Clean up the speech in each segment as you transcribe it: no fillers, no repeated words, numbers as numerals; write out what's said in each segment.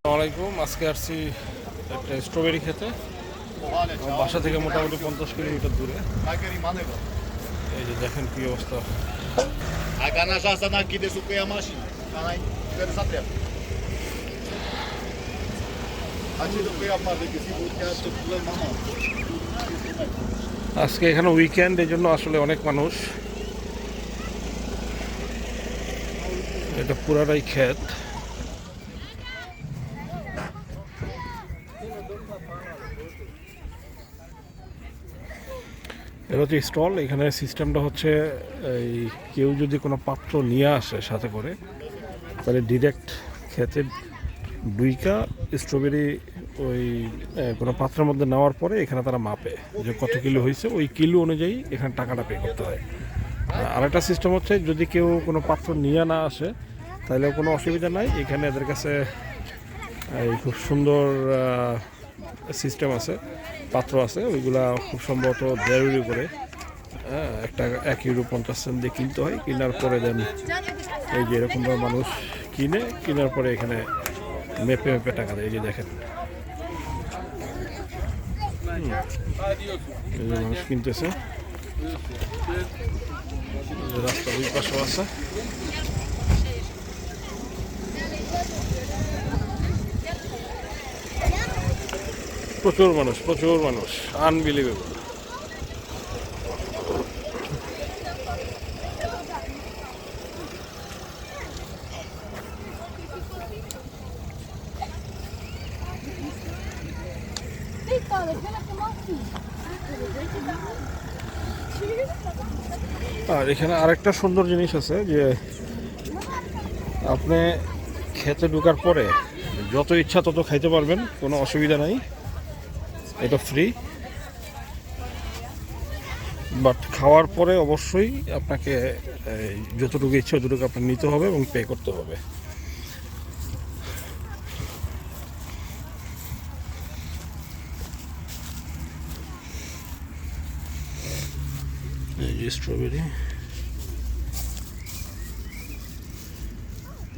আসসালামাইকুম। আজকে আসছি একটা স্ট্রবেরি খেতে। বাসা থেকে মোটামুটি 50 কিলোমিটার দূরে। এই যে দেখেন কি অবস্থা। আজকে এখানে উইকেন্ড, এই জন্য আসলে অনেক মানুষ। এটা পুরাটাই ক্ষেত। এটা হচ্ছে স্টল। এখানে সিস্টেমটা হচ্ছে এই কেউ যদি কোনো পাত্র নিয়ে আসে সাথে করে, তাহলে ডিরেক্ট খেতে ডুইকা স্ট্রবেরি ওই কোনো পাত্রের মধ্যে নেওয়ার পরে এখানে তারা মাপে যে কত কিলো হয়েছে, ওই কিলো অনুযায়ী এখানে টাকাটা পে করতে হয়। আরেকটা সিস্টেম হচ্ছে যদি কেউ কোনো পাত্র নিয়ে না আসে তাহলেও কোনো অসুবিধা নাই। এখানে এদের কাছে এই খুব সুন্দর সিস্টেম আছে, পাত্র আছে, ওইগুলা খুব সম্ভবত 1.5 ইউরো করে, একটা 1 ইউরো 50 সেন্ট দিয়ে কিনতে হয়। কেনার পরে দেন এই যে এরকমভাবে মানুষ কেনার পরে এখানে মেপে মেপে টাকা দেয়। এই যে দেখেন এই যে মানুষ কিনতেছে। রাস্তা ওই পাশেও আছে। প্রচুর মানুষ, আনবিলিভেবল। আর এখানে আরেকটা সুন্দর জিনিস আছে যে আপনি খেতে ঢোকার পরে যত ইচ্ছা তত খাইতে পারবেন, কোনো অসুবিধা নাই। এটা ফ্রি, বাট খাওয়ার পরে অবশ্যই আপনাকে যতটুকু ইচ্ছা ততটুকু আপনার নিতে হবে এবং পে করতে হবে। এই যে স্ট্রবেরি,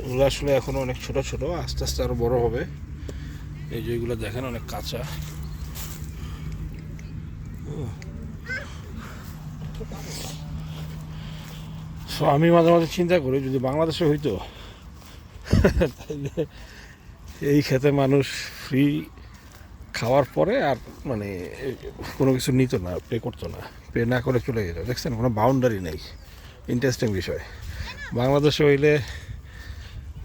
এগুলো আসলে এখনো অনেক ছোট ছোট, আস্তে আস্তে আরো বড় হবে। এই যে এগুলো দেখেন অনেক কাঁচা। সো আমি মাঝে মাঝে চিন্তা করি যদি বাংলাদেশে হইতো তাহলে এই খেতে মানুষ ফ্রি খাওয়ার পরে আর মানে কোনো কিছু নিত না, পে করতো না, পে না করে চলে যেত। দেখছেন কোনো বাউন্ডারি নেই। ইন্টারেস্টিং বিষয়। বাংলাদেশে হইলে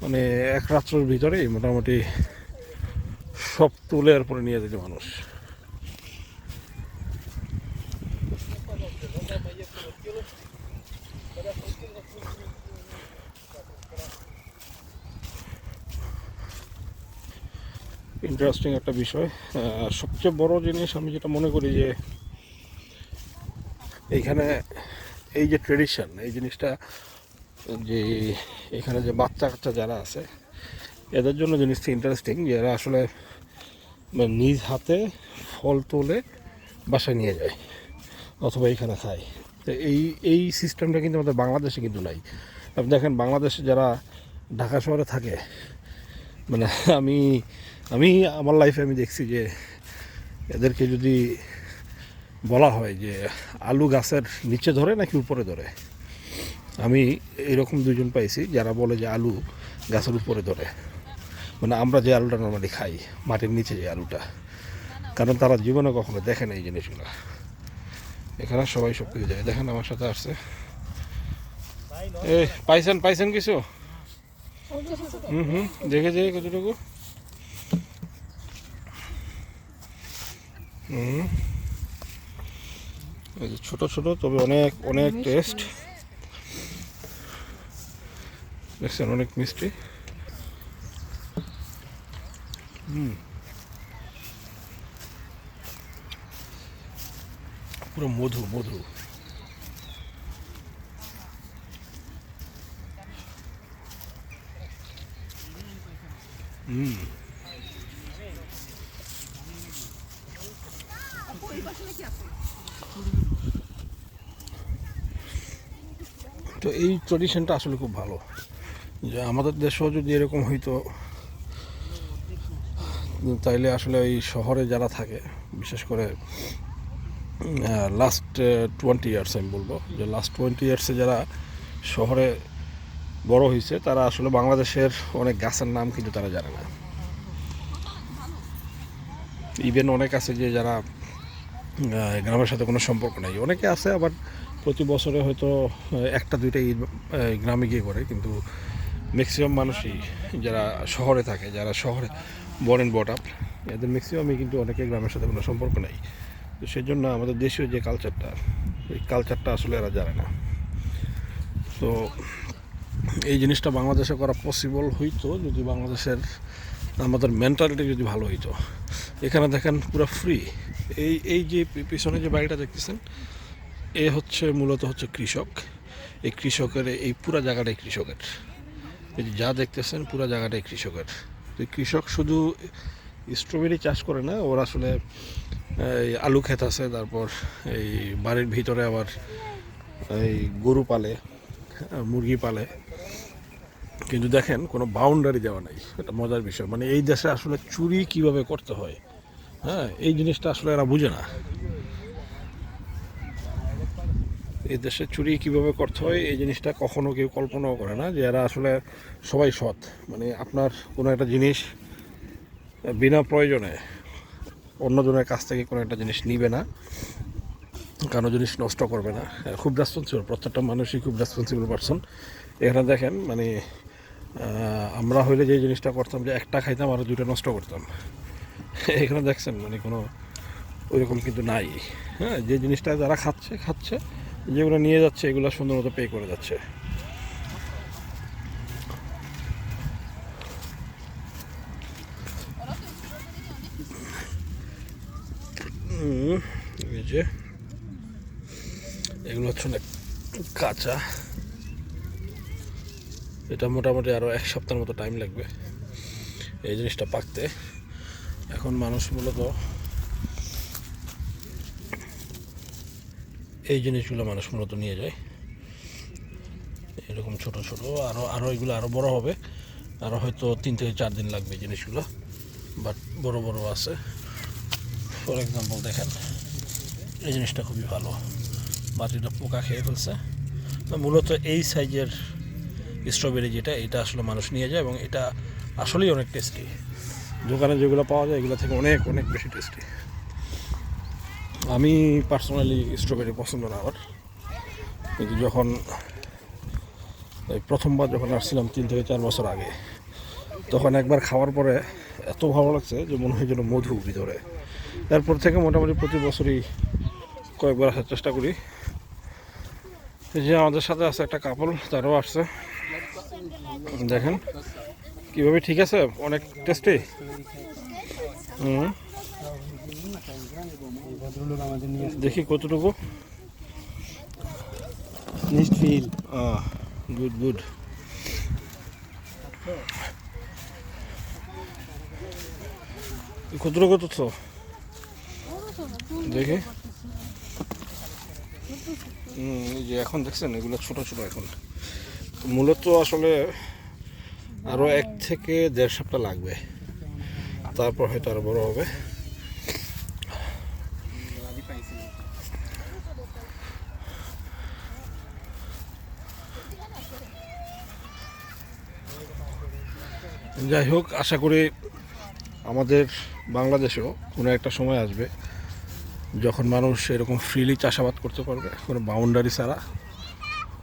মানে এক রাত্রের ভিতরেই মোটামুটি সব তুলে এরপরে নিয়ে যেত মানুষ। ইন্টারেস্টিং একটা বিষয়। সবচেয়ে বড় জিনিস আমি যেটা মনে করি যে এইখানে এই যে ট্রেডিশন, এই জিনিসটা যে এখানে যে বাচ্চা কাচ্চা যারা আছে এদের জন্য জিনিসটা ইন্টারেস্টিং, যে এরা আসলে নিজ হাতে ফল তোলে বাসায় নিয়ে যায় অথবা এইখানে খায়। তো এই সিস্টেমটা কিন্তু আমাদের বাংলাদেশে কিন্তু নাই। আপনি দেখেন বাংলাদেশে যারা ঢাকা শহরে থাকে, মানে আমি আমি আমার লাইফে আমি দেখছি যে এদেরকে যদি বলা হয় যে আলু গাছের নিচে ধরে নাকি উপরে ধরে, আমি এরকম দুজন পাইছি যারা বলে যে আলু গাছের উপরে ধরে, মানে আমরা যে আলুটা নর্মালি খাই মাটির নিচে যে আলুটা, কারণ তারা জীবনে কখনো দেখে না এই জিনিসগুলো। এখানে সবাই সব কিছু যায়। দেখেন আমার সাথে আসছে, এ পাইছেন কিছু? দেখে যাই কতটুকু। এই যে ছোট ছোট, তবে অনেক অনেক টেস্ট। দেখছেন অনেক মিষ্টি। পুরো মধু মধু। তো এই ট্রেডিশনটা আসলে খুব ভালো, যে আমাদের দেশেও যদি এরকম হইতো তাইলে আসলে ওই শহরে যারা থাকে, বিশেষ করে লাস্ট 20 ইয়ার্স আমি বলবো, যে লাস্ট 20 ইয়ার্সে যারা শহরে বড় হয়েছে তারা আসলে বাংলাদেশের অনেক গাছের নাম কিন্তু তারা জানে না। ইভেন অনেক আছে যে যারা গ্রামের সাথে কোনো সম্পর্ক নেই, অনেকে আছে আবার প্রতি বছরে হয়তো একটা দুইটা ঈদ গ্রামে গিয়ে করে, কিন্তু ম্যাক্সিমাম মানুষই যারা শহরে থাকে, যারা শহরে বর্ন অ্যান্ড বট আপ, এদের ম্যাক্সিমামই কিন্তু অনেকে গ্রামের সাথে কোনো সম্পর্ক নেই। তো সেই জন্য আমাদের দেশীয় যে কালচারটা, এই কালচারটা আসলে এরা জানে না। তো এই জিনিসটা বাংলাদেশে করা পসিবল হইতো যদি বাংলাদেশের আমাদের মেন্টালিটি যদি ভালো হইতো। এখানে দেখেন পুরো ফ্রি। এই যে পিছনে যে বাড়িটা দেখতেছেন, এ হচ্ছে মূলত হচ্ছে কৃষক। এই কৃষকের এই পুরা জায়গাটাই কৃষকের। এই যে যা দেখতেছেন পুরা জায়গাটাই কৃষকের। তো কৃষক শুধু স্ট্রবেরি চাষ করে না, ওর আসলে এই আলু ক্ষেত আছে, তারপর এই বাড়ির ভিতরে আবার এই গরু পালে, মুরগি পালে। কিন্তু দেখেন কোনো বাউন্ডারি দেওয়া নাই, এটা মজার বিষয়। মানে এই দেশে আসলে চুরি কিভাবে করতে হয়, হ্যাঁ, এই জিনিসটা আসলে এরা বুঝে না। এই দেশে চুরি কিভাবে করতে হয় এই জিনিসটা কখনো কেউ কল্পনাও করে না, যে এরা আসলে সবাই সৎ। মানে আপনার কোনো একটা জিনিস বিনা প্রয়োজনে অন্যজনের কাছ থেকে কোনো একটা জিনিস নিবে না, কারো জিনিস নষ্ট করবে না, খুব রেসপন্সিবল। প্রত্যেকটা মানুষই খুব রেসপন্সিবল পারসন। এখানে দেখেন মানে আমরা হইলে যে জিনিসটা করতাম যে একটা খাইতাম আর দুইটা নষ্ট করতাম, এখানে দেখছেন মানে কোনো ওইরকম কিন্তু নাই। হ্যাঁ, যে জিনিসটা যারা খাচ্ছে, যেগুলো নিয়ে যাচ্ছে এগুলো সুন্দর মতো পে করে যাচ্ছে। এই যে এগুলো হচ্ছে অনেক কাঁচা, এটা মোটামুটি আরও 1 সপ্তাহের মতো টাইম লাগবে এই জিনিসটা পাকতে। এখন মানুষ মূলত এই জিনিসগুলো নিয়ে যায় এরকম ছোট ছোট। আরও এগুলো আরও বড় হবে, আরও হয়তো 3 থেকে 4 দিন লাগবে এই জিনিসগুলো, বাট বড় বড় আছে। ফর এক্সাম্পল দেখেন এই জিনিসটা খুবই ভালো, বাটিটা পোকা খেয়ে ফেলছে। মূলত এই সাইজের স্ট্রবেরি যেটা, এটা আসলে মানুষ নিয়ে যায় এবং এটা আসলেই অনেক টেস্টি। দোকানে যেগুলো পাওয়া যায় এগুলো থেকে অনেক অনেক বেশি টেস্টি। আমি পার্সোনালি স্ট্রবেরি পছন্দ না আমার, কিন্তু যখন প্রথমবার যখন আসছিলাম 3 থেকে 4 বছর আগে, তখন একবার খাওয়ার পরে এত ভালো লাগছে যে মনে হয় যেন মধু ভিতরে। এরপর থেকে মোটামুটি প্রতি বছরই কয়েকবার আসার চেষ্টা করি। এই যে আমাদের সাথে আছে একটা কাপল, তারাও আসছে। দেখেন কীভাবে, ঠিক আছে, অনেক টেস্টি। দেখি কতটুকু গুড গুড। কতটুকু তো দেখি। এই যে এখন দেখছেন এগুলো ছোট ছোট, এখন মূলত আসলে আরও 1 থেকে 1.5 সপ্তাহ লাগবে, তারপর হয়তো আরো বড় হবে। যাই হোক, আশা করি আমাদের বাংলাদেশেও কোনো একটা সময় আসবে যখন মানুষ এরকম ফ্রিলি চাষাবাদ করতে পারবে, কোনো বাউন্ডারি ছাড়া।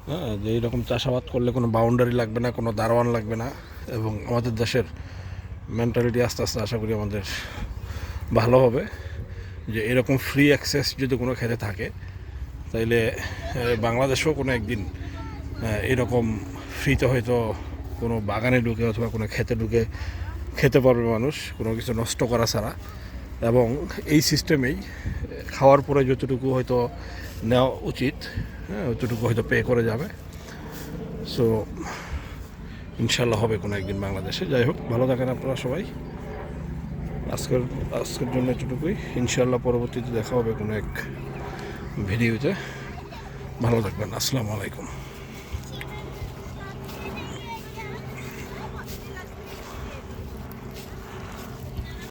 হ্যাঁ, যে এইরকম চাষাবাদ করলে কোনো বাউন্ডারি লাগবে না, কোনো দারোয়ান লাগবে না, এবং আমাদের দেশের মেন্টালিটি আস্তে আস্তে আশা করি আমাদের ভালো হবে। যে এরকম ফ্রি অ্যাক্সেস যদি কোনো খেতে থাকে, তাইলে বাংলাদেশেও কোনো একদিন এরকম ফ্রিতে হয়তো কোনো বাগানে ঢুকে অথবা কোনো খেতে ঢুকে খেতে পারবে মানুষ, কোনো কিছু নষ্ট করা ছাড়া। এবং এই সিস্টেমেই খাওয়ার পরে যতটুকু হয়তো নেওয়া উচিত, হ্যাঁ, অতটুকু হয়তো পে করে যাবে। সো ইনশাল্লাহ হবে কোনো একদিন বাংলাদেশে। যাই হোক, ভালো থাকেন আপনারা সবাই। আজকের জন্য এতটুকুই। ইনশাল্লাহ পরবর্তীতে দেখা হবে কোনো এক ভিডিওতে। ভালো থাকবেন। আসসালামু আলাইকুম।